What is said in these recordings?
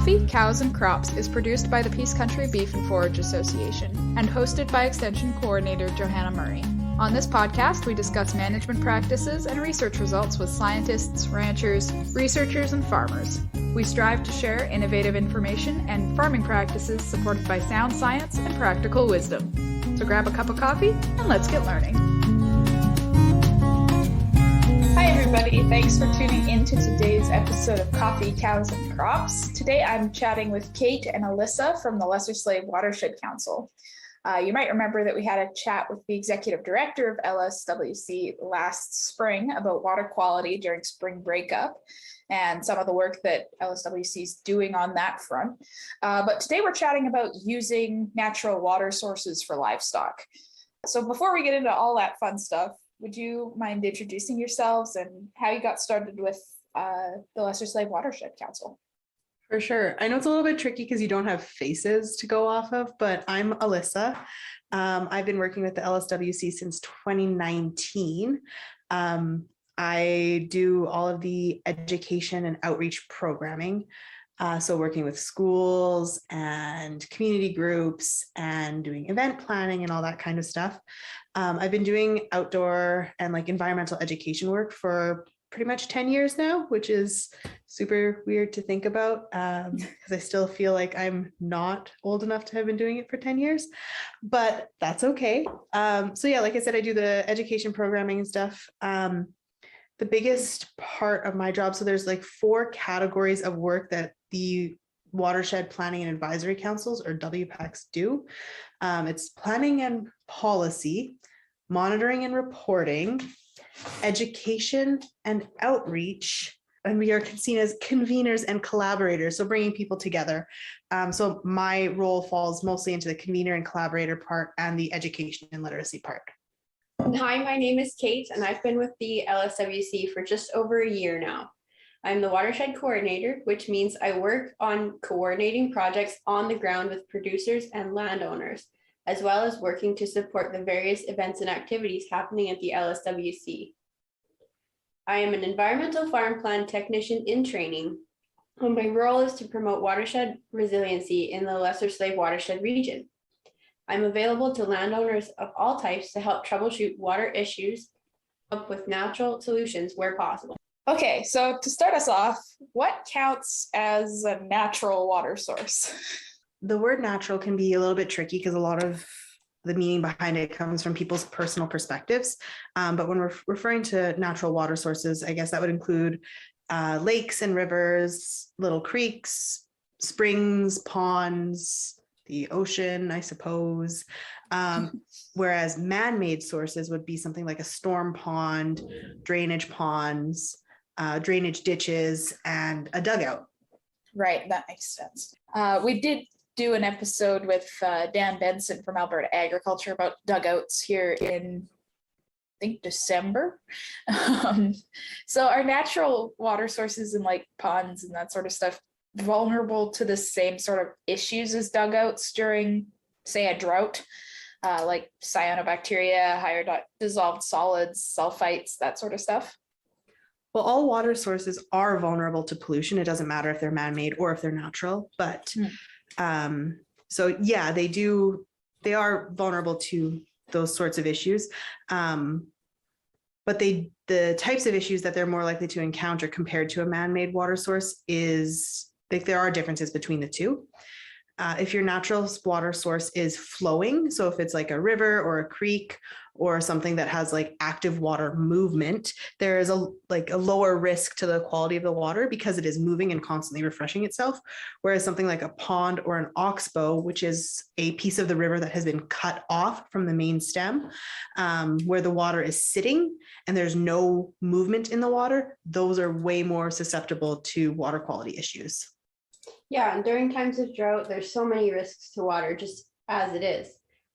Coffee, Cows, and Crops is produced by the Peace Country Beef and Forage Association and hosted by Extension Coordinator Johanna Murray. On this podcast, we discuss management practices and research results with scientists, ranchers, researchers, and farmers. We strive to share innovative information and farming practices supported by sound science and practical wisdom. So grab a cup of coffee and let's get learning. Hi everybody, thanks for tuning in to today's episode of Coffee, Cows, and Crops. Today I'm chatting with Kate and Alyssa from the Lesser Slave Watershed Council. You might remember that we had a chat with the executive director of LSWC last spring about water quality during spring breakup and some of the work that LSWC is doing on that front. But today we're chatting about using natural water sources for livestock. So before we get into all that fun stuff, would you mind introducing yourselves and how you got started with the Lesser Slave Watershed Council? For sure. I know it's a little bit tricky because you don't have faces to go off of, but I'm Alyssa. I've been working with the LSWC since 2019. I do all of the education and outreach programming. So working with schools and community groups and doing event planning and all that kind of stuff. I've been doing outdoor and environmental education work for pretty much 10 years now, which is super weird to think about because I still feel like I'm not old enough to have been doing it for 10 years, but that's okay. So yeah, like I said, I do the education programming and stuff. The biggest part of my job, so there's 4 categories of work that the Watershed Planning and Advisory Councils, or WPACs, do. It's planning and policy, monitoring and reporting, education and outreach, and we are seen as conveners and collaborators, so bringing people together. So my role falls mostly into the convener and collaborator part and the education and literacy part. Hi, my name is Kate, and I've been with the LSWC for just over a year now. I'm the watershed coordinator, which means I work on coordinating projects on the ground with producers and landowners, as well as working to support the various events and activities happening at the LSWC. I am an environmental farm plan technician in training, and my role is to promote watershed resiliency in the Lesser Slave Watershed region. I'm available to landowners of all types to help troubleshoot water issues, up with natural solutions where possible. Okay, so to start us off, what counts as a natural water source? The word natural can be a little bit tricky because a lot of the meaning behind it comes from people's personal perspectives. But when we're referring to natural water sources, I guess that would include lakes and rivers, little creeks, springs, ponds, the ocean, I suppose. Whereas man-made sources would be something like a storm pond, drainage ponds, drainage ditches, and a dugout. Right, that makes sense. We did do an episode with Dan Benson from Alberta Agriculture about dugouts here in, I think, December. So are natural water sources and ponds and that sort of stuff vulnerable to the same sort of issues as dugouts during, say, a drought, like cyanobacteria, higher dissolved solids, sulfites, that sort of stuff? Well, all water sources are vulnerable to pollution. It doesn't matter if they're man-made or if they're natural, but so yeah, they are vulnerable to those sorts of issues. But the types of issues that they're more likely to encounter compared to a man-made water source is there are differences between the two. If your natural water source is flowing, so if it's like a river or a creek or something that has active water movement, there is a lower risk to the quality of the water because it is moving and constantly refreshing itself. Whereas something like a pond or an oxbow, which is a piece of the river that has been cut off from the main stem, where the water is sitting and there's no movement in the water, those are way more susceptible to water quality issues. Yeah, and during times of drought, there's so many risks to water just as it is.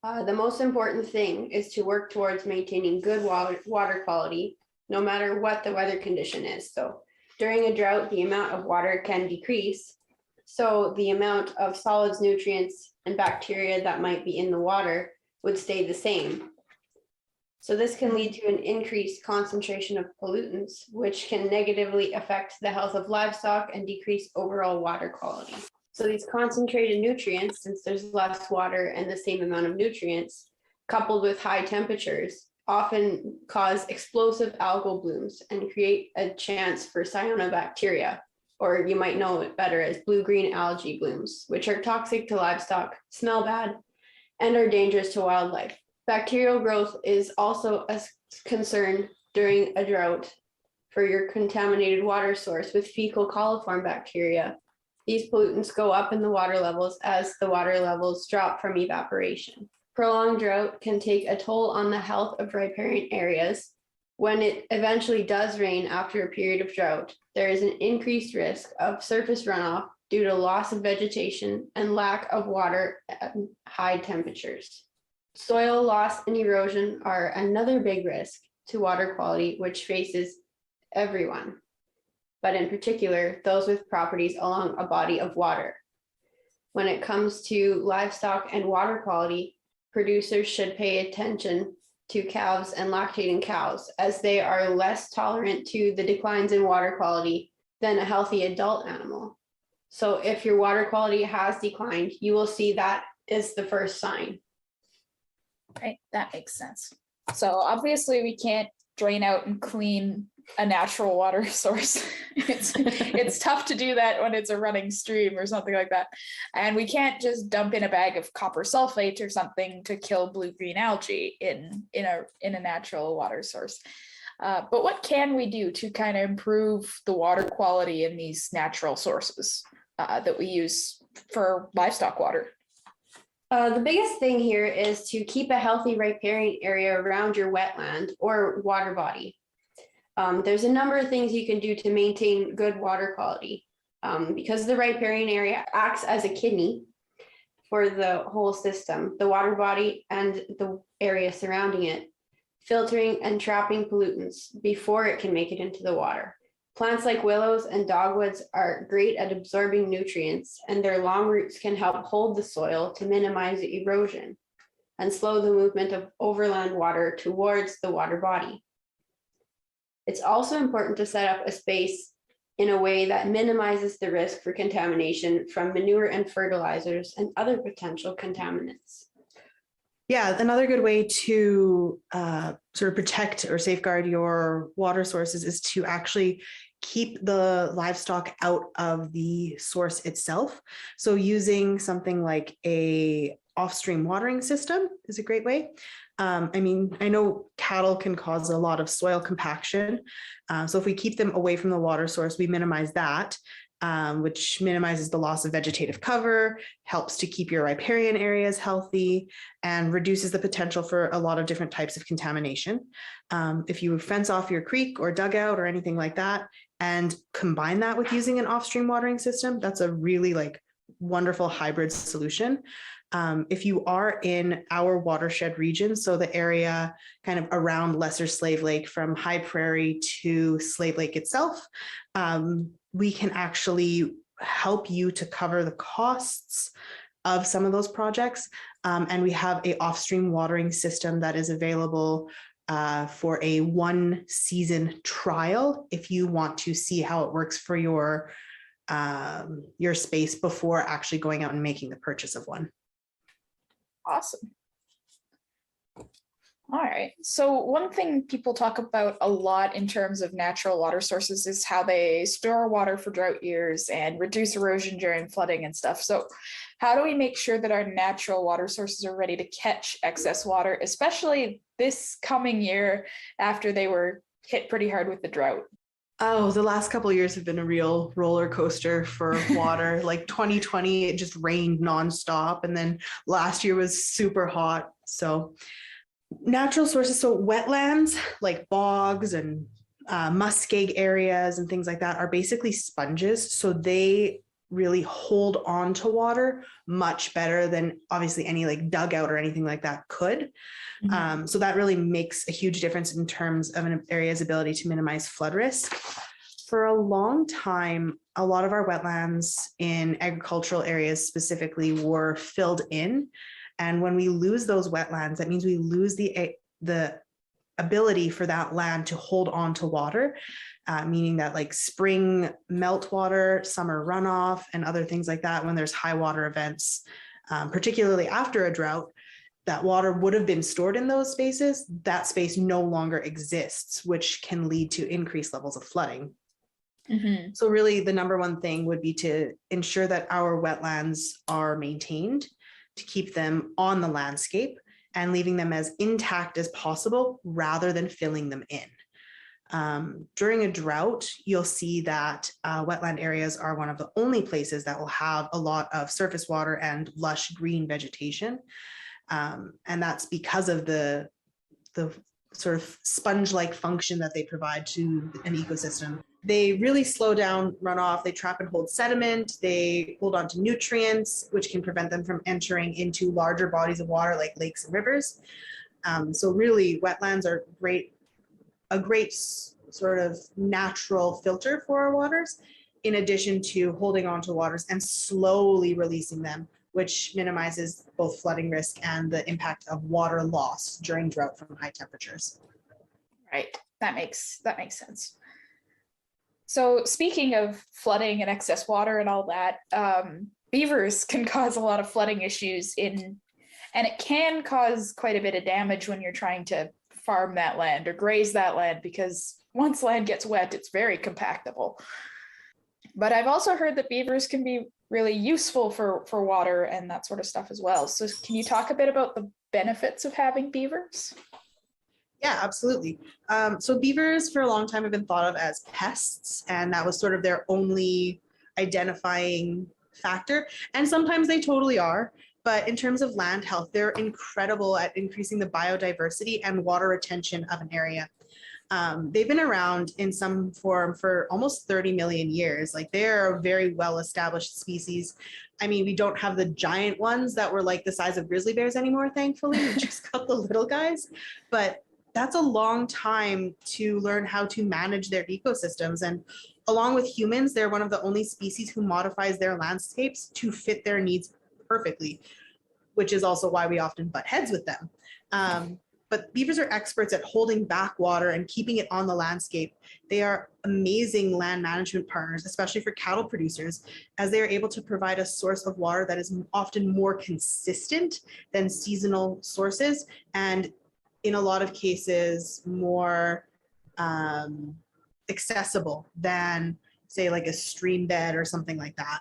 The most important thing is to work towards maintaining good water quality, no matter what the weather condition is. So during a drought, the amount of water can decrease. So the amount of solids, nutrients, and bacteria that might be in the water would stay the same. So this can lead to an increased concentration of pollutants, which can negatively affect the health of livestock and decrease overall water quality. So these concentrated nutrients, since there's less water and the same amount of nutrients, coupled with high temperatures, often cause explosive algal blooms and create a chance for cyanobacteria, or you might know it better as blue-green algae blooms, which are toxic to livestock, smell bad, and are dangerous to wildlife. Bacterial growth is also a concern during a drought for your contaminated water source with fecal coliform bacteria. These pollutants go up in the water levels as the water levels drop from evaporation. Prolonged drought can take a toll on the health of riparian areas. When it eventually does rain after a period of drought, there is an increased risk of surface runoff due to loss of vegetation and lack of water at high temperatures. Soil loss and erosion are another big risk to water quality, which faces everyone, but in particular, those with properties along a body of water. When it comes to livestock and water quality, producers should pay attention to calves and lactating cows, as they are less tolerant to the declines in water quality than a healthy adult animal. So if your water quality has declined, you will see that is the first sign. Right, that makes sense. So obviously we can't drain out and clean a natural water source. It's tough to do that when it's a running stream or something like that. And we can't just dump in a bag of copper sulfate or something to kill blue-green algae in a natural water source. But what can we do to kind of improve the water quality in these natural sources that we use for livestock water? The biggest thing here is to keep a healthy riparian area around your wetland or water body. There's a number of things you can do to maintain good water quality. Because the riparian area acts as a kidney for the whole system, the water body and the area surrounding it, filtering and trapping pollutants before it can make it into the water. Plants like willows and dogwoods are great at absorbing nutrients, and their long roots can help hold the soil to minimize erosion and slow the movement of overland water towards the water body. It's also important to set up a space in a way that minimizes the risk for contamination from manure and fertilizers and other potential contaminants. Yeah, another good way to sort of protect or safeguard your water sources is to actually keep the livestock out of the source itself. So using something like a off-stream watering system is a great way. I mean, I know cattle can cause a lot of soil compaction. So if we keep them away from the water source, we minimize that, which minimizes the loss of vegetative cover, helps to keep your riparian areas healthy, and reduces the potential for a lot of different types of contamination. If you fence off your creek or dugout or anything like that, and combine that with using an off-stream watering system, that's a really wonderful hybrid solution. If you are in our watershed region, so the area kind of around Lesser Slave Lake from High Prairie to Slave Lake itself, we can actually help you to cover the costs of some of those projects. And we have an off-stream watering system that is available for a 1-season trial if you want to see how it works for your space before actually going out and making the purchase of one. Awesome. All right. So one thing people talk about a lot in terms of natural water sources is how they store water for drought years and reduce erosion during flooding and stuff. So how do we make sure that our natural water sources are ready to catch excess water, especially this coming year after they were hit pretty hard with the drought? Oh, the last couple of years have been a real roller coaster for water. Like 2020, it just rained nonstop. And then last year was super hot. So natural sources, so wetlands like bogs and muskeg areas and things like that are basically sponges. So they really hold on to water much better than obviously any dugout or anything like that could. Mm-hmm. So that really makes a huge difference in terms of an area's ability to minimize flood risk. For a long time, a lot of our wetlands in agricultural areas specifically were filled in. And when we lose those wetlands, that means we lose the ability for that land to hold on to water, meaning that like spring meltwater, summer runoff, and other things like that, when there's high water events, particularly after a drought, that water would have been stored in those spaces. That space no longer exists, which can lead to increased levels of flooding. Mm-hmm. So really the number one thing would be to ensure that our wetlands are maintained, to keep them on the landscape and leaving them as intact as possible rather than filling them in. During a drought, you'll see that wetland areas are one of the only places that will have a lot of surface water and lush green vegetation. And that's because of the sort of sponge-like function that they provide to an ecosystem. They really slow down runoff, they trap and hold sediment, they hold on to nutrients, which can prevent them from entering into larger bodies of water like lakes and rivers. So really, wetlands are a great sort of natural filter for our waters, in addition to holding on to waters and slowly releasing them, which minimizes both flooding risk and the impact of water loss during drought from high temperatures. Right, that makes sense. So speaking of flooding and excess water and all that, beavers can cause a lot of flooding issues and it can cause quite a bit of damage when you're trying to farm that land or graze that land, because once land gets wet, it's very compactable. But I've also heard that beavers can be really useful for water and that sort of stuff as well. So can you talk a bit about the benefits of having beavers? Yeah, absolutely. So beavers for a long time have been thought of as pests, and that was sort of their only identifying factor. And sometimes they totally are. But in terms of land health, they're incredible at increasing the biodiversity and water retention of an area. They've been around in some form for almost 30 million years. Like, they're a very well-established species. I mean, we don't have the giant ones that were like the size of grizzly bears anymore, thankfully. We just got the little guys. But that's a long time to learn how to manage their ecosystems. And along with humans, they're one of the only species who modifies their landscapes to fit their needs perfectly, which is also why we often butt heads with them. But beavers are experts at holding back water and keeping it on the landscape. They are amazing land management partners, especially for cattle producers, as they are able to provide a source of water that is often more consistent than seasonal sources, and in a lot of cases more accessible than, say, like a stream bed or something like that.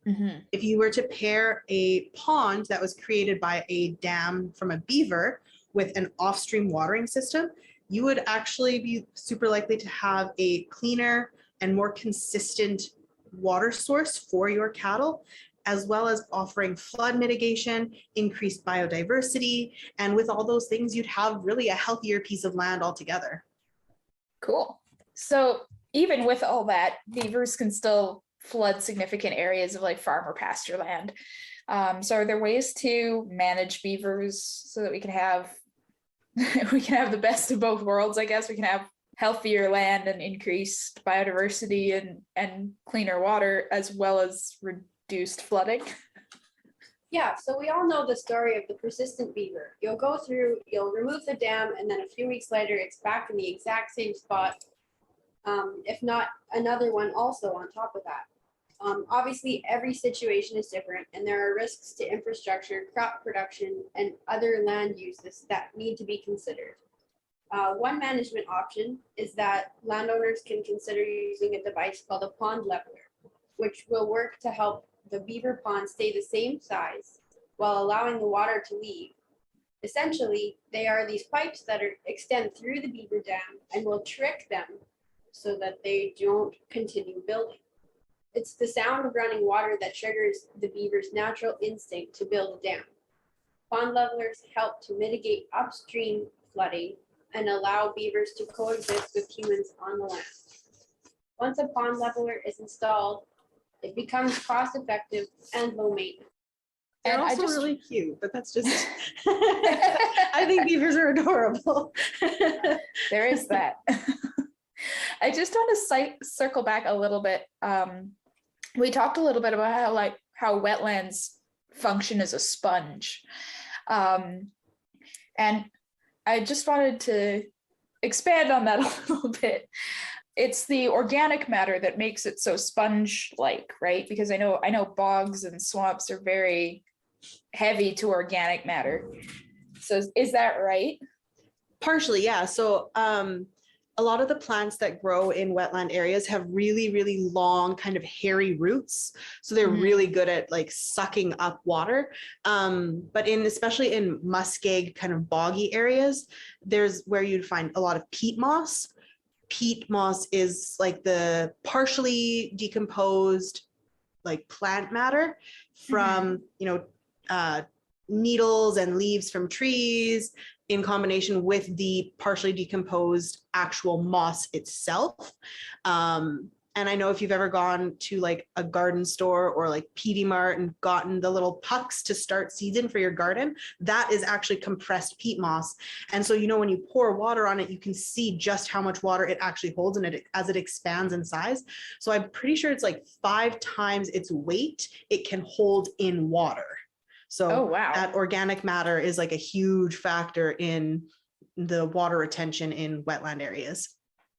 Mm-hmm. If you were to pair a pond that was created by a dam from a beaver with an off-stream watering system, you would actually be super likely to have a cleaner and more consistent water source for your cattle, as well as offering flood mitigation, increased biodiversity, and with all those things, you'd have really a healthier piece of land altogether. Cool. So even with all that, beavers can still flood significant areas of like farm or pasture land. So are there ways to manage beavers so that we can have the best of both worlds? I guess we can have healthier land and increased biodiversity and cleaner water, as well as reduced flooding. Yeah, so we all know the story of the persistent beaver. You'll go through, you'll remove the dam, and then a few weeks later, it's back in the exact same spot, if not another one also on top of that. Obviously, every situation is different, and there are risks to infrastructure, crop production, and other land uses that need to be considered. One management option is that landowners can consider using a device called a pond leveler, which will work to help the beaver pond stay the same size while allowing the water to leave. Essentially, they are these pipes that extend through the beaver dam and will trick them so that they don't continue building. It's the sound of running water that triggers the beaver's natural instinct to build a dam. Pond levelers help to mitigate upstream flooding and allow beavers to coexist with humans on the land. Once a pond leveler is installed, it becomes cost-effective and low maintenance. They're also really cute, but that's just, I think beavers are adorable. There is that. I just want to circle back a little bit. We talked a little bit about how wetlands function as a sponge. And I just wanted to expand on that a little bit. It's the organic matter that makes it so sponge-like, right? Because I know bogs and swamps are very heavy to organic matter. So is that right? Partially, yeah. So a lot of the plants that grow in wetland areas have really, really long kind of hairy roots. So they're really good at like sucking up water. But especially in muskeg kind of boggy areas, there's where you'd find a lot of peat moss. Peat moss is like the partially decomposed like plant matter from, needles and leaves from trees in combination with the partially decomposed actual moss itself. And I know if you've ever gone to like a garden store or like PD Mart and gotten the little pucks to start seeds in for your garden, that is actually compressed peat moss. And so, when you pour water on it, you can see just how much water it actually holds in it as it expands in size. So I'm pretty sure it's like 5 times its weight it can hold in water. So that organic matter is like a huge factor in the water retention in wetland areas.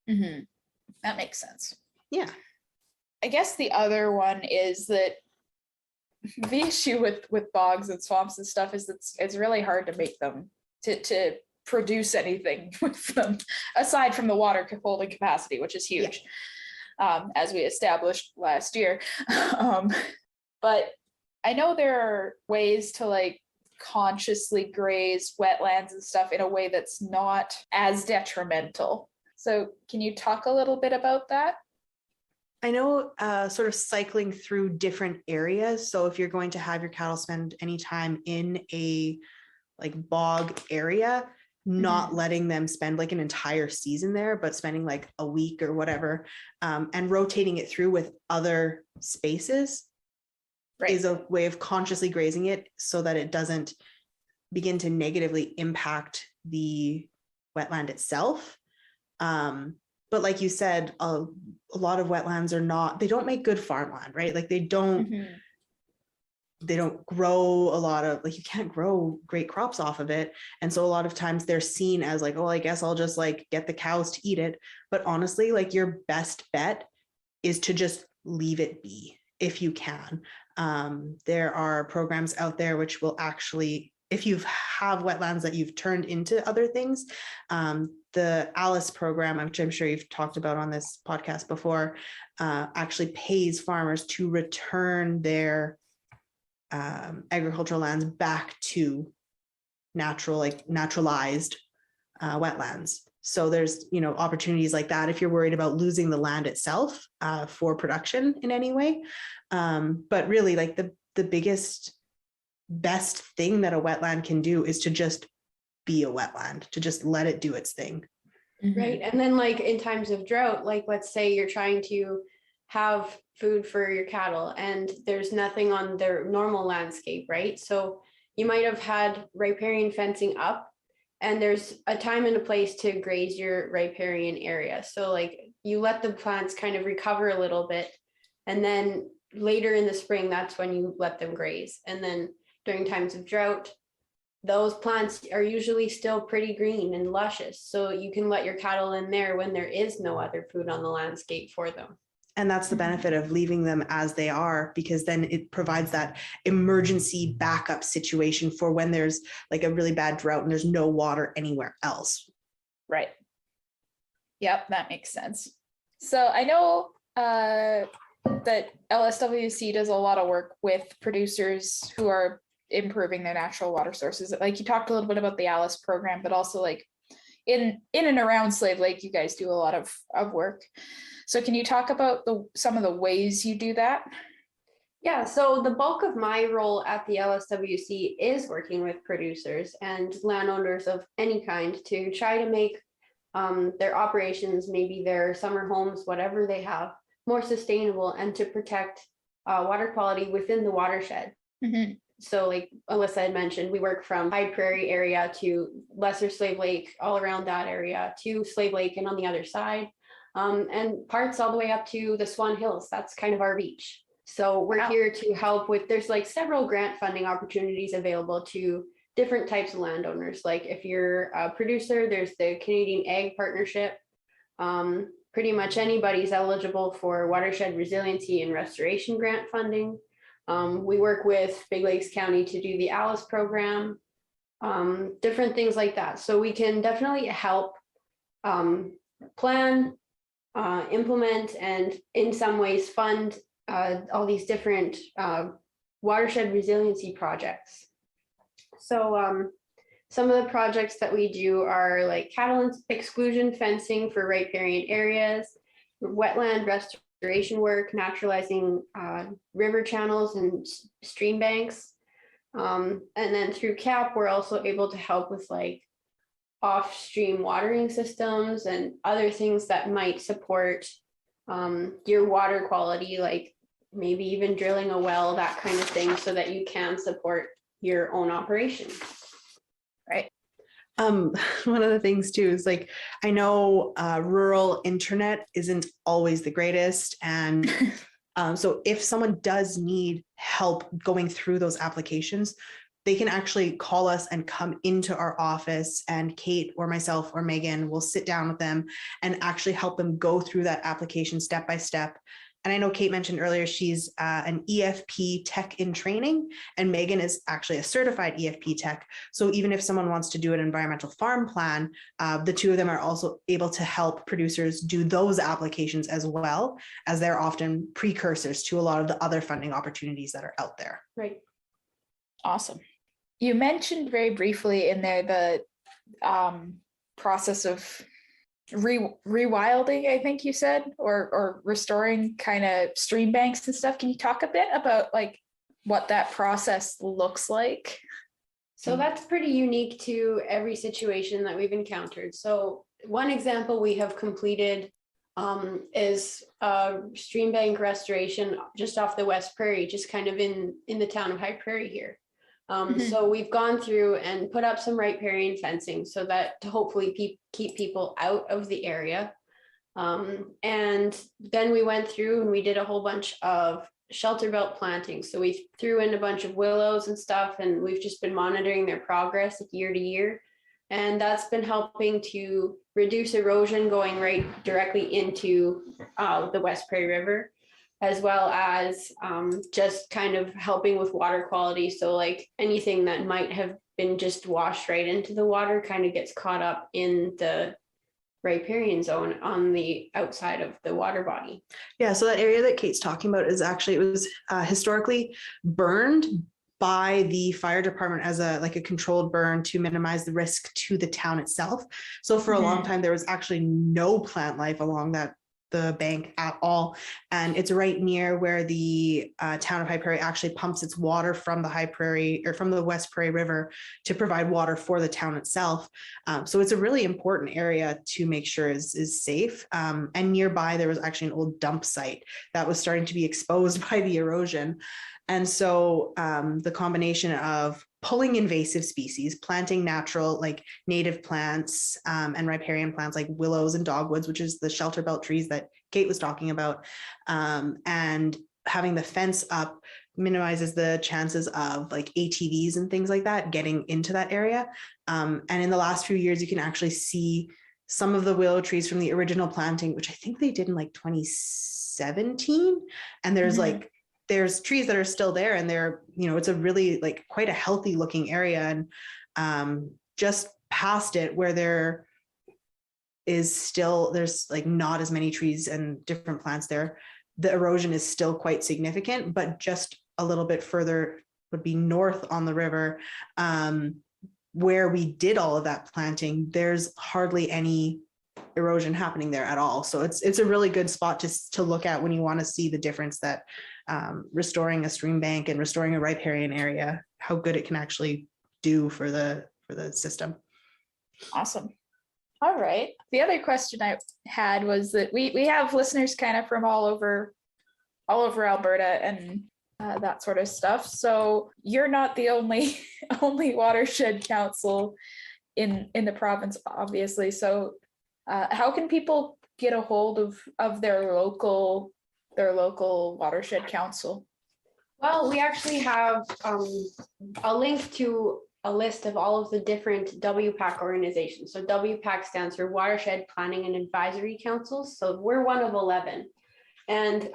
That makes sense. Yeah. I guess the other one is that the issue with bogs and swamps and stuff is it's really hard to make them to produce anything with them aside from the water holding capacity, which is huge, as we established last year. But I know there are ways to like consciously graze wetlands and stuff in a way that's not as detrimental. So can you talk a little bit about that? I know sort of cycling through different areas. So if you're going to have your cattle spend any time in a like bog area, not letting them spend like an entire season there, but spending like a week or whatever, and rotating it through with other spaces is a way of consciously grazing it so that it doesn't begin to negatively impact the wetland itself. But like you said, a lot of wetlands they don't make good farmland, right? Like they don't grow a lot of, like you can't grow great crops off of it. And so a lot of times they're seen as like, oh, I guess I'll just like get the cows to eat it. But honestly, like your best bet is to just leave it be if you can. There are programs out there which will actually, if you have wetlands that you've turned into other things, the Alice program, which I'm sure you've talked about on this podcast before, actually pays farmers to return their agricultural lands back to naturalized wetlands. So there's, opportunities like that if you're worried about losing the land itself for production in any way. But really, like the best thing that a wetland can do is to just be a wetland, to just let it do its thing. Right. And then like in times of drought, like let's say you're trying to have food for your cattle and there's nothing on their normal landscape, right? So you might have had riparian fencing up and there's a time and a place to graze your riparian area. So like you let the plants kind of recover a little bit and then later in the spring, that's when you let them graze. And then during times of drought, those plants are usually still pretty green and luscious. So you can let your cattle in there when there is no other food on the landscape for them. And that's the benefit of leaving them as they are, because then it provides that emergency backup situation for when there's like a really bad drought and there's no water anywhere else. Right. Yep, that makes sense. So I know that LSWC does a lot of work with producers who are improving their natural water sources. Like you talked a little bit about the Alice program, but also like in and around Slave Lake, you guys do a lot of work. So can you talk about some of the ways you do that? Yeah, so the bulk of my role at the LSWC is working with producers and landowners of any kind to try to make their operations, maybe their summer homes, whatever they have, more sustainable and to protect water quality within the watershed. So like Alyssa had mentioned, we work from High Prairie area to Lesser Slave Lake, all around that area, to Slave Lake and on the other side, and parts all the way up to the Swan Hills. That's kind of our reach. So we're here to help with, there's like several grant funding opportunities available to different types of landowners. Like if you're a producer, there's the Canadian Ag Partnership. Pretty much anybody's eligible for watershed resiliency and restoration grant funding. We work with Big Lakes County to do the ALICE program, different things like that. So we can definitely help plan, implement, and in some ways fund all these different watershed resiliency projects. So some of the projects that we do are like cattle exclusion fencing for riparian areas, wetland restoration work, naturalizing river channels and stream banks. And then through CAP, we're also able to help with like off-stream watering systems and other things that might support your water quality, like maybe even drilling a well, that kind of thing, so that you can support your own operation. Right. One of the things too is like, I know rural internet isn't always the greatest. And so if someone does need help going through those applications, they can actually call us and come into our office, and Kate or myself or Megan will sit down with them and actually help them go through that application step by step. And I know Kate mentioned earlier, she's an EFP tech in training, and Megan is actually a certified EFP tech. So even if someone wants to do an environmental farm plan, the two of them are also able to help producers do those applications, as well as they're often precursors to a lot of the other funding opportunities that are out there. Right. Awesome. You mentioned very briefly in there the process of rewilding, I think you said, or restoring kind of stream banks and stuff. Can you talk a bit about like what that process looks like? So that's pretty unique to every situation that we've encountered. So one example we have completed is a stream bank restoration just off the West Prairie, just kind of in the town of High Prairie here. So we've gone through and put up some riparian fencing so that to hopefully keep people out of the area. And then we went through and we did a whole bunch of shelter belt planting. So we threw in a bunch of willows and stuff, and we've just been monitoring their progress year to year. And that's been helping to reduce erosion going right directly into the West Prairie River, as well as just kind of helping with water quality. So like anything that might have been just washed right into the water kind of gets caught up in the riparian zone on the outside of the water body. Yeah, so that area that Kate's talking about is actually, it was historically burned by the fire department as a controlled burn to minimize the risk to the town itself. So for a long time, there was actually no plant life along the bank at all. And it's right near where the town of High Prairie actually pumps its water from the High Prairie or from the West Prairie River to provide water for the town itself. So it's a really important area to make sure is safe. And nearby, there was actually an old dump site that was starting to be exposed by the erosion. And so the combination of pulling invasive species, planting natural, like native plants and riparian plants like willows and dogwoods, which is the shelter belt trees that Kate was talking about, and having the fence up minimizes the chances of like ATVs and things like that getting into that area. And in the last few years, you can actually see some of the willow trees from the original planting, which I think they did in like 2017. And there's there's trees that are still there, and they're, it's a really like quite a healthy looking area. And just past it where there is still, there's like not as many trees and different plants there, the erosion is still quite significant, but just a little bit further would be north on the river, where we did all of that planting, there's hardly any erosion happening there at all. So it's a really good spot to look at when you want to see the difference that restoring a stream bank and restoring a riparian area, how good it can actually do for the system. Awesome. All right. The other question I had was that we have listeners kind of from all over Alberta and that sort of stuff. So you're not the only watershed council in the province, obviously. So how can people get a hold of their local watershed council? Well, we actually have a link to a list of all of the different WPAC organizations. So WPAC stands for Watershed Planning and Advisory Councils. So we're one of 11. And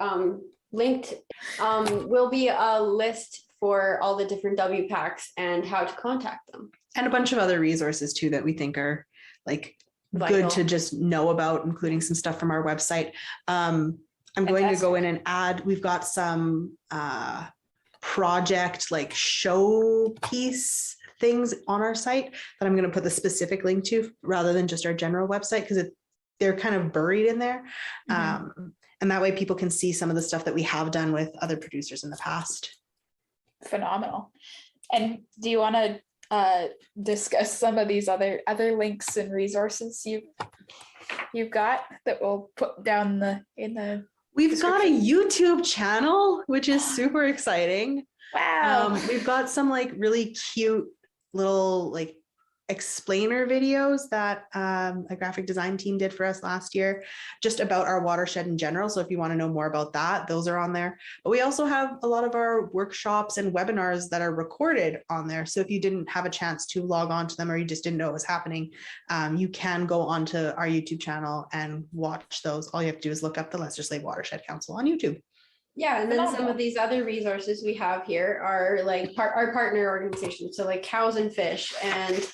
linked will be a list for all the different WPACs and how to contact them. And a bunch of other resources too that we think are like good to just know about, including some stuff from our website. I'm going to go in and add, we've got some project like showpiece things on our site that I'm going to put the specific link to rather than just our general website, because they're kind of buried in there. And that way people can see some of the stuff that we have done with other producers in the past. Phenomenal. And do you want to discuss some of these other links and resources you've got that we'll put down in the We've got a YouTube channel, which is super exciting. Wow. We've got some like really cute little like explainer videos that a graphic design team did for us last year, just about our watershed in general. So if you want to know more about that, those are on there. But we also have a lot of our workshops and webinars that are recorded on there. So if you didn't have a chance to log on to them, or you just didn't know it was happening, you can go onto our YouTube channel and watch those. All you have to do is look up the Lesser Slave Watershed Council on YouTube. Yeah, and then some of these other resources we have here are like our partner organizations. So like Cows and Fish, and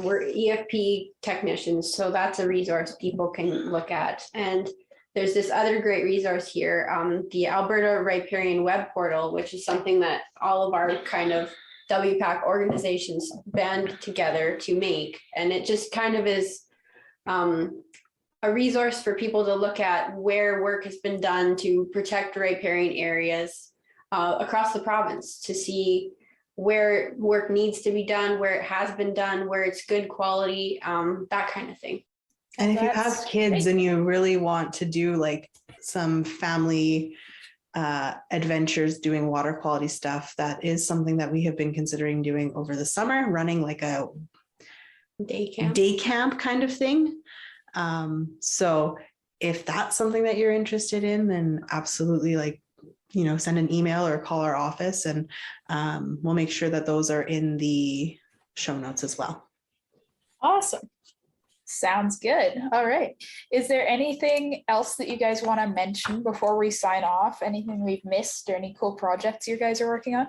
we're EFP technicians. So that's a resource people can look at. And there's this other great resource here, the Alberta Riparian Web Portal, which is something that all of our kind of WPAC organizations band together to make. And it just kind of is a resource for people to look at where work has been done to protect riparian areas across the province, to see where work needs to be done, where it has been done, where it's good quality, that kind of thing. And if you have kids and you really want to do like some family adventures doing water quality stuff, that is something that we have been considering doing over the summer, running like a day camp kind of thing. So if that's something that you're interested in, then absolutely, like, you know, send an email or call our office, and we'll make sure that those are in the show notes as well. Awesome. Sounds good. All right. Is there anything else that you guys want to mention before we sign off? Anything we've missed, or any cool projects you guys are working on?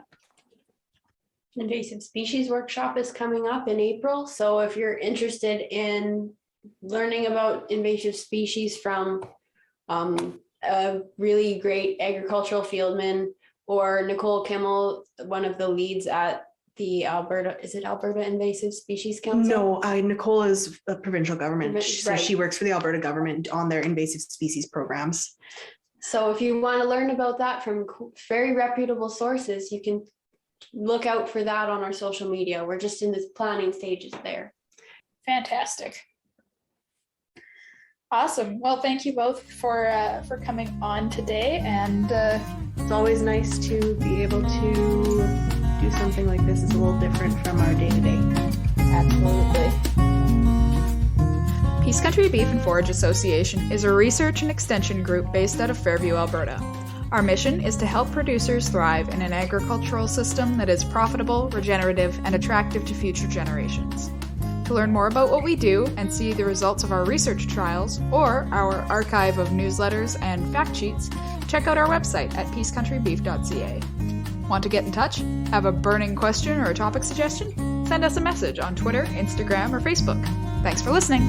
Invasive species workshop is coming up in April. So if you're interested in learning about invasive species from a really great agricultural fieldman, or Nicole Kimmel, one of the leads at the Alberta Invasive Species Council? No, Nicole is a provincial government. So Right. she works for the Alberta government on their invasive species programs. So if you want to learn about that from very reputable sources, you can look out for that on our social media. We're just in the planning stages there. Fantastic. Awesome. Well, thank you both for coming on today, and It's always nice to be able to do something like this. It's a little different from our day-to-day. absolutely. Peace Country Beef and Forage Association is a research and extension group based out of Fairview, Alberta. Our mission is to help producers thrive in an agricultural system that is profitable, regenerative, and attractive to future generations. To learn more about what we do and see the results of our research trials, or our archive of newsletters and fact sheets, check out our website at peacecountrybeef.ca. Want to get in touch? Have a burning question or a topic suggestion? Send us a message on Twitter, Instagram, or Facebook. Thanks for listening.